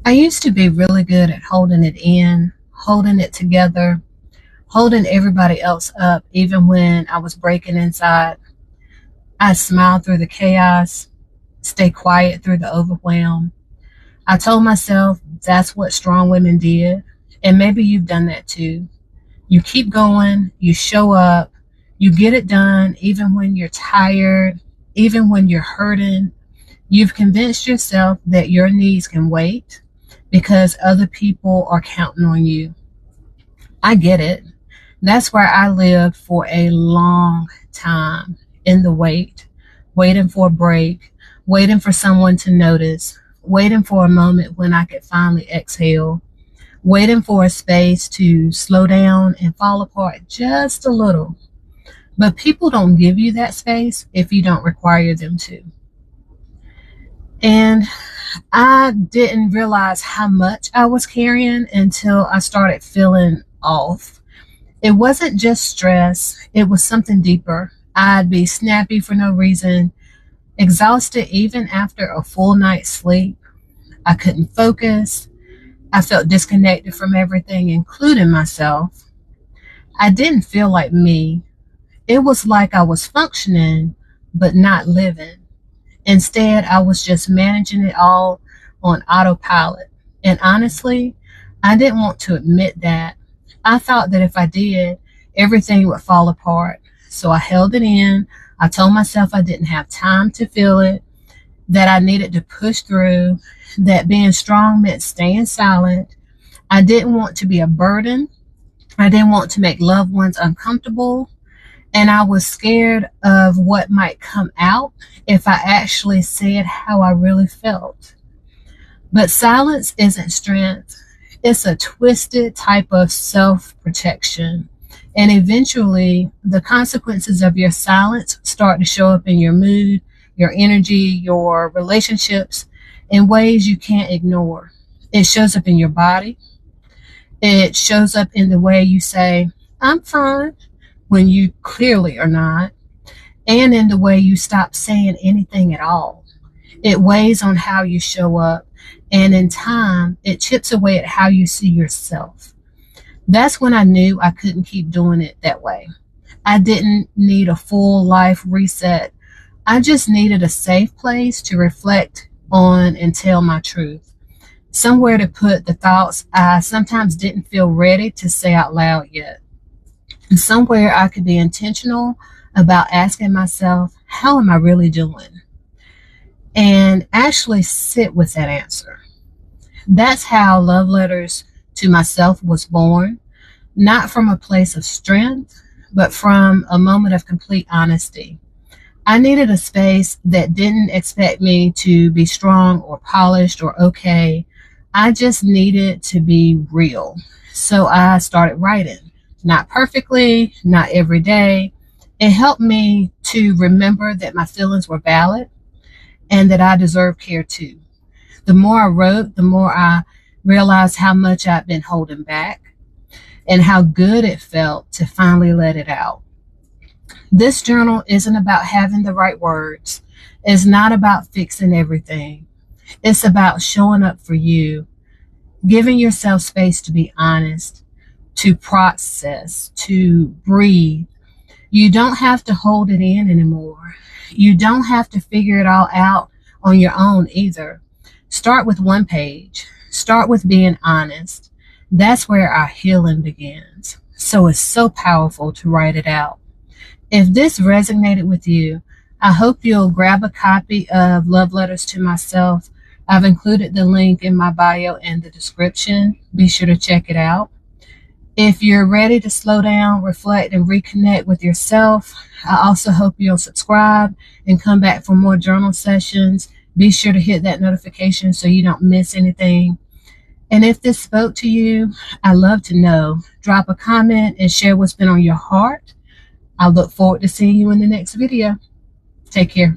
I used to be really good at holding it in, holding it together, holding everybody else up, even when I was breaking inside. I smiled through the chaos, stay quiet through the overwhelm. I told myself that's what strong women did, and maybe you've done that too. You keep going, you show up, you get it done, even when you're tired, even when you're hurting. You've convinced yourself that your needs can wait because other people are counting on you. I get it. That's where I lived for a long time, in the wait, waiting for a break, waiting for someone to notice, waiting for a moment when I could finally exhale, waiting for a space to slow down and fall apart just a little. But people don't give you that space if you don't require them to. And I didn't realize how much I was carrying until I started feeling off. It wasn't just stress, it was something deeper. I'd be snappy for no reason, exhausted even after a full night's sleep. I couldn't focus. I felt disconnected from everything, including myself. I didn't feel like me. It was like I was functioning, but not living. Instead, I was just managing it all on autopilot. And honestly, I didn't want to admit that. I thought that if I did, everything would fall apart. So I held it in. I told myself I didn't have time to feel it, that I needed to push through, that being strong meant staying silent. I didn't want to be a burden. I didn't want to make loved ones uncomfortable. And I was scared of what might come out if I actually said how I really felt. But silence isn't strength. It's a twisted type of self-protection. And eventually, the consequences of your silence start to show up in your mood, your energy, your relationships in ways you can't ignore. It shows up in your body. It shows up in the way you say, I'm fine, when you clearly are not, and in the way you stop saying anything at all. It weighs on how you show up, and in time, it chips away at how you see yourself. That's when I knew I couldn't keep doing it that way. I didn't need a full life reset. I just needed a safe place to reflect on and tell my truth. Somewhere to put the thoughts I sometimes didn't feel ready to say out loud yet. And somewhere I could be intentional about asking myself, how am I really doing? And actually sit with that answer. That's how Love Letters to Myself was born, not from a place of strength, but from a moment of complete honesty. I needed a space that didn't expect me to be strong or polished or okay. I just needed to be real. So I started writing. Not perfectly, not every day. It helped me to remember that my feelings were valid and that I deserve care too. The more I wrote, the more I realized how much I'd been holding back and how good it felt to finally let it out. This journal isn't about having the right words. It's not about fixing everything. It's about showing up for you, giving yourself space to be honest, to process, to breathe. You don't have to hold it in anymore. You don't have to figure it all out on your own either. Start with one page. Start with being honest. That's where our healing begins. So it's so powerful to write it out. If this resonated with you, I hope you'll grab a copy of Love Letters to Myself. I've included the link in my bio and the description. Be sure to check it out. If you're ready to slow down, reflect, and reconnect with yourself, I also hope you'll subscribe and come back for more journal sessions. Be sure to hit that notification so you don't miss anything. And if this spoke to you, I'd love to know. Drop a comment and share what's been on your heart. I look forward to seeing you in the next video. Take care.